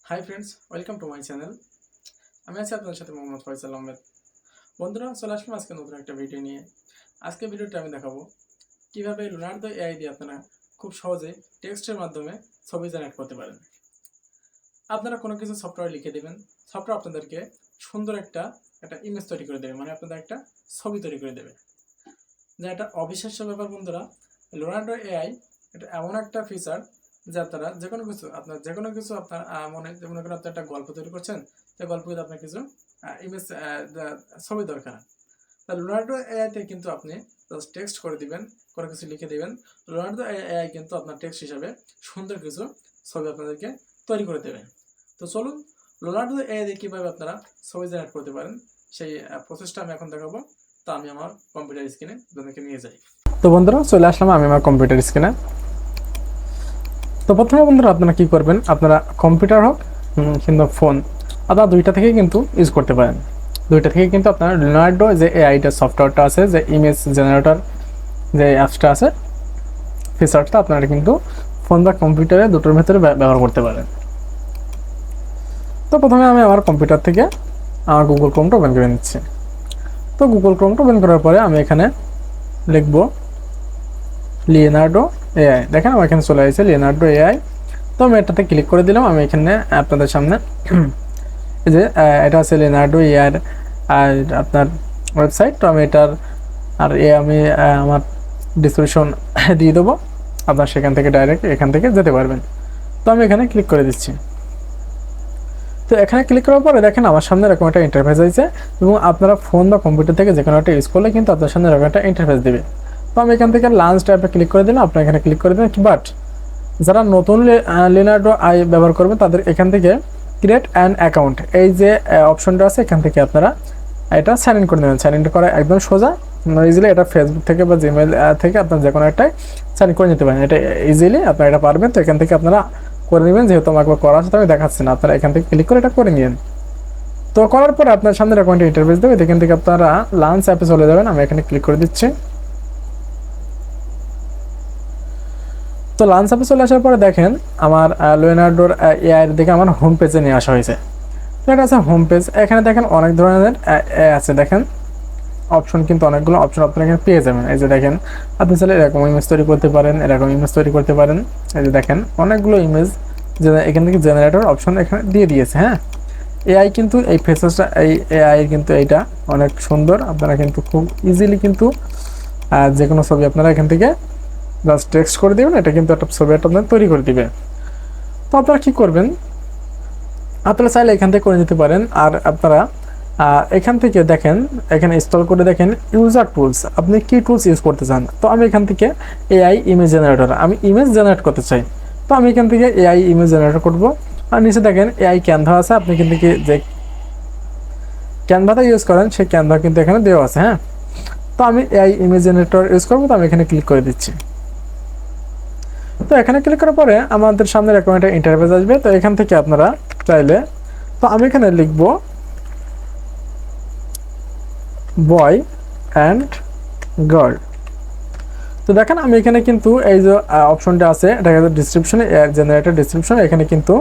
Hi friends, welcome to my channel. আমি আছি আপনাদের সাথে মোহাম্মদ ফয়সাল আহমেদ। বন্ধুরা, চলে আসলাম আজকে নতুন একটা ভিডিও নিয়ে। আজকে ভিডিওটা আমি দেখাবো কীভাবে লোনার্দো এআই দিয়ে আপনারা খুব সহজে টেক্সটের মাধ্যমে ছবি জেনারেট করতে পারেন। আপনারা কোনো কিছু সফটওয়্যার লিখে দেবেন, সফটওয়্যার আপনাদেরকে সুন্দর একটা একটা ইমেজ তৈরি করে দেবে, মানে আপনাদের একটা ছবি তৈরি করে দেবে। যা একটা অবিশ্বাস্য ব্যাপার বন্ধুরা। লোনার্দো এআই এটা এমন একটা ফিচার যে আপনারা যে কোনো কিছু আপনার মনে করেন আপনি একটা গল্প তৈরি করছেন, সেই গল্প কিন্তু আপনার কিছু ইমেজ ছবি দরকার। তা লোনার্দো এআইতে কিন্তু আপনি জাস্ট টেক্সট করে দিবেন, কোনো কিছু লিখে দিবেন, লোনার্দো এআই কিন্তু আপনার টেক্সট হিসাবে সুন্দর কিছু ছবি আপনাদেরকে তৈরি করে দেবে। তো চলুন লোনার্দো এআই দিয়ে কীভাবে আপনারা ছবি জেনারেট করতে পারেন সেই প্রসেসটা আমি এখন দেখাবো। তো আমি আমার কম্পিউটার স্ক্রিনে আপনাদেরকে নিয়ে যাই। তো বন্ধুরা, চলে আসলাম আমি আমার কম্পিউটার স্ক্রিনে। তো প্রথমে বন্ধুরা আপনারা কি করবেন, আপনারা কম্পিউটার হোক কিংবা ফোন, আপনারা দুইটা থেকেই কিন্তু ইউজ করতে পারেন। দুইটা থেকে কিন্তু আপনার লিওনার্ডো যে এআইটা সফটওয়্যারটা আছে, যে ইমেজ জেনারেটর যে অ্যাপসটা আছে, ফিচারটা আপনারা কিন্তু ফোন বা কম্পিউটারে দুটোর ভেতরে ব্যবহার করতে পারেন। তো প্রথমে আমি আমার কম্পিউটার থেকে আমার গুগল ক্রোমটা ওপেন করে নিচ্ছি। তো গুগল ক্রোমটা ওপেন করার পরে আমি এখানে লিখবো লিওনার্দো এআই। দেখেন আমার এখানে চলে আসছে লিওনার্দো এআই। তো আমি এটাতে ক্লিক করে দিলাম। আমি এখানে আপনাদের সামনে এই যে এটা আছে লিওনার্দো এআই আর আপনার ওয়েবসাইট। তো আমি এটার আর আমি আমার ডিসক্রিপশন দিয়ে দেবো, আপনার সেখান থেকে ডাইরেক্ট এখান থেকে যেতে পারবেন। তো আমি এখানে ক্লিক করে দিচ্ছি। তো এখানে ক্লিক করার পরে দেখেন আমার সামনে এরকম একটা ইন্টারফেস আছে, এবং আপনারা ফোন বা কম্পিউটার থেকে যে কোনো একটা ইউজ করলে কিন্তু আপনার সামনে এরকম একটা ইন্টারফেস দেবে। তো আমি এখান থেকে লাঞ্চ ট্যাবে ক্লিক করে দিলাম, আপনার এখানে ক্লিক করে দেবেন। বাট যারা নতুন লিওনার্দো আই ব্যবহার করবেন তাদের এখান থেকে ক্রিয়েট অ্যান অ্যাকাউন্ট এই যে অপশনটা আছে, এখান থেকে আপনারা এটা সাইন ইন করে নেবেন। সাইন ইন করা একদম সোজা, ইজিলি এটা ফেসবুক থেকে বা জিমেল থেকে আপনার যে কোনো একটাই সাইন করে নিতে পারেন। এটা ইজিলি আপনারা এটা পারবেন। তো এখান থেকে আপনারা করে নেবেন, যেহেতু আমার একবার করা আছে তো আমি দেখাচ্ছি না, আপনারা এখান থেকে ক্লিক করে এটা করে নিন। তো করার পরে আপনার সামনে অ্যাকাউন্টে ইন্টারফেস দেবে, এখান থেকে আপনারা লাঞ্চ অ্যাপে চলে যাবেন। আমি এখানে ক্লিক করে দিচ্ছি। তো লাঞ্চ অ্যাপে চলে আসার পরে দেখেন আমার লিওনার্দোর এআই দেখে আমার হোম পেজে নিয়ে আসা হয়েছে। তো এটা আছে হোম পেজ। এখানে দেখেন অনেক ধরনের আছে, দেখেন অপশন কিন্তু অনেকগুলো অপশন আপনারা এখানে পেয়ে যাবেন। এই যে দেখেন আপনি চাইলে এরকম ইমেজ তৈরি করতে পারেন, এরকম ইমেজ তৈরি করতে পারেন। এই যে দেখেন অনেকগুলো ইমেজ যে এখান থেকে জেনারেটর অপশন এখানে দিয়ে দিয়েছে। হ্যাঁ, এআই কিন্তু এই ফেসেসটা এই এআই কিন্তু এইটা অনেক সুন্দর। আপনারা কিন্তু খুব ইজিলি কিন্তু যে কোনো ছবি আপনারা এখান থেকে জাস্ট টেক্সট করে দেবেন, এটা কিন্তু একটা ছবি একটা আপনার তৈরি করে দিবে। তো আপনারা কী করবেন, আপনারা চাইলে এখান থেকে করে নিতে পারেন। আর আপনারা এখান থেকে দেখেন, এখানে ইনস্টল করে দেখেন ইউজার টুলস, আপনি কি টুলস ইউজ করতে চান। তো আমি এখান থেকে এআই ইমেজ জেনারেটর, আমি ইমেজ জেনারেট করতে চাই। তো আমি এখান থেকে এআই ইমেজ জেনারেট করব। আর নিচে দেখেন এআই ক্যানভা আছে, আপনি এখান থেকে যে ক্যানভাটা ইউজ করেন সেই ক্যানভা কিন্তু এখানে দেওয়া আছে। হ্যাঁ, তো আমি এআই ইমেজ জেনারেটর ইউজ করবো। তো আমি এখানে ক্লিক করে দিচ্ছি। তো এখানে ক্লিক করার পরে আমাদের সামনে এরকম একটা ইন্টারফেস আসবে। তো এখান থেকে আপনারা চাইলে, তো আমি এখানে লিখব বয় অ্যান্ড গার্ল। তো দেখেন আমি এখানে কিন্তু এই যে অপশনটা আছে, এটা ডিসক্রিপশনে জেনারেটর ডিসক্রিপশন, এখানে কিন্তু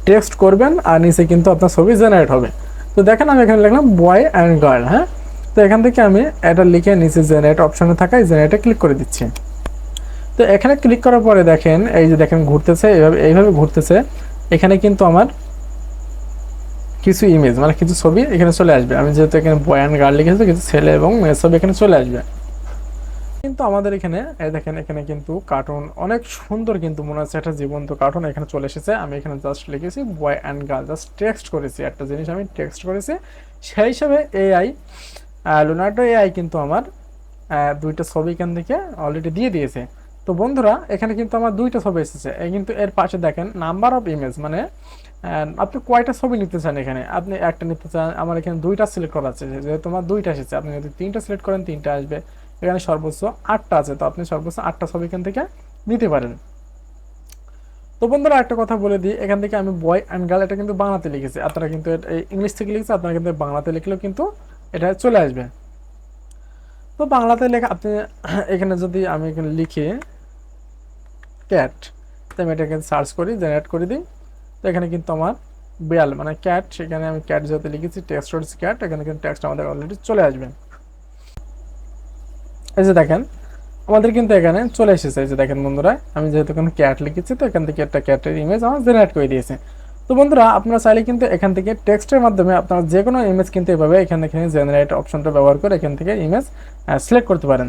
টেক্সট করবেন আর নিচে কিন্তু আপনার ছবি জেনারেট হবে। তো দেখেন আমি এখানে লিখলাম বয় অ্যান্ড গার্ল। হ্যাঁ, তো এখান থেকে আমি এটা লিখে নিচে জেনারেট অপশনে থাকা জেনারেটে ক্লিক করে দিচ্ছি। তো এখানে ক্লিক করার পরে দেখেন এই যে দেখেন ঘুরতেছে, এইভাবে ঘুরতেছে। এখানে কিন্তু আমার কিছু ইমেজ মানে কিছু ছবি এখানে চলে আসবে। আমি যেহেতু এখানে বয় অ্যান্ড গার্ল লিখেছি, কিছু ছেলে এবং মেয়ের ছবি এখানে চলে আসবে। কিন্তু আমাদের এখানে দেখেন এখানে কিন্তু কার্টুন অনেক সুন্দর, কিন্তু মনে হচ্ছে একটা জীবন্ত কার্টুন এখানে চলে এসেছে। আমি এখানে জাস্ট লিখেছি boy and girl, just text করেছি, একটা জিনিস আমি টেক্সট করেছি। সেই হিসাবে এআই লিওনার্দো এআই কিন্তু আমার দুইটা ছবি এখান থেকে অলরেডি দিয়ে দিয়েছে। তো বন্ধুরা, এখানে কিন্তু আমার দুইটা ছবি এসেছে। কিন্তু এর পাশে দেখেন নাম্বার অফ ইমেজ, মানে আপনি কয়টা ছবি নিতে চান। এখানে আপনি একটা নিতে চান, আমার এখানে দুইটা সিলেক্ট করা আছে, যেহেতু আমার দুইটা এসেছে। আপনি যদি তিনটা সিলেক্ট করেন তিনটা আসবে। এখানে সর্বোচ্চ 8টা আছে, তো আপনি সর্বোচ্চ 8টা ছবি এখান থেকে নিতে পারেন। তো বন্ধুরা একটা কথা বলে দিই, এখান থেকে আমি বয় অ্যান্ড গার্ল এটা কিন্তু বাংলাতে লিখেছি, আপনারা কিন্তু ইংলিশ থেকে লিখেছে, আপনারা কিন্তু বাংলাতে লিখলেও কিন্তু এটা চলে আসবে। তো বাংলাতে লেখা আপনি এখানে যদি আমি এখানে লিখি ক্যাট, তো আমি এটাকে সার্চ করি, জেনারেট করে দিই। তো এখানে কিন্তু আমার বিড়াল মানে ক্যাট, সেখানে আমি ক্যাট যেহেতু লিখেছি টেক্সট হচ্ছে ক্যাট, এখানে কিন্তু টেক্সট আমাদের অলরেডি চলে আসবে। এই যে দেখেন আমাদের কিন্তু এখানে চলে এসেছে। এই যে দেখেন বন্ধুরা, আমি যেহেতু এখানে ক্যাট লিখেছি তো এখান থেকে একটা ক্যাটের ইমেজ আমার জেনারেট করে দিয়েছে। তো বন্ধুরা আপনারা চাইলে কিন্তু এখান থেকে টেক্সটের মাধ্যমে আপনারা যে কোনো ইমেজ কিন্তু এভাবে এখানে জেনারেট অপশনটা ব্যবহার করে এখান থেকে ইমেজ সিলেক্ট করতে পারেন।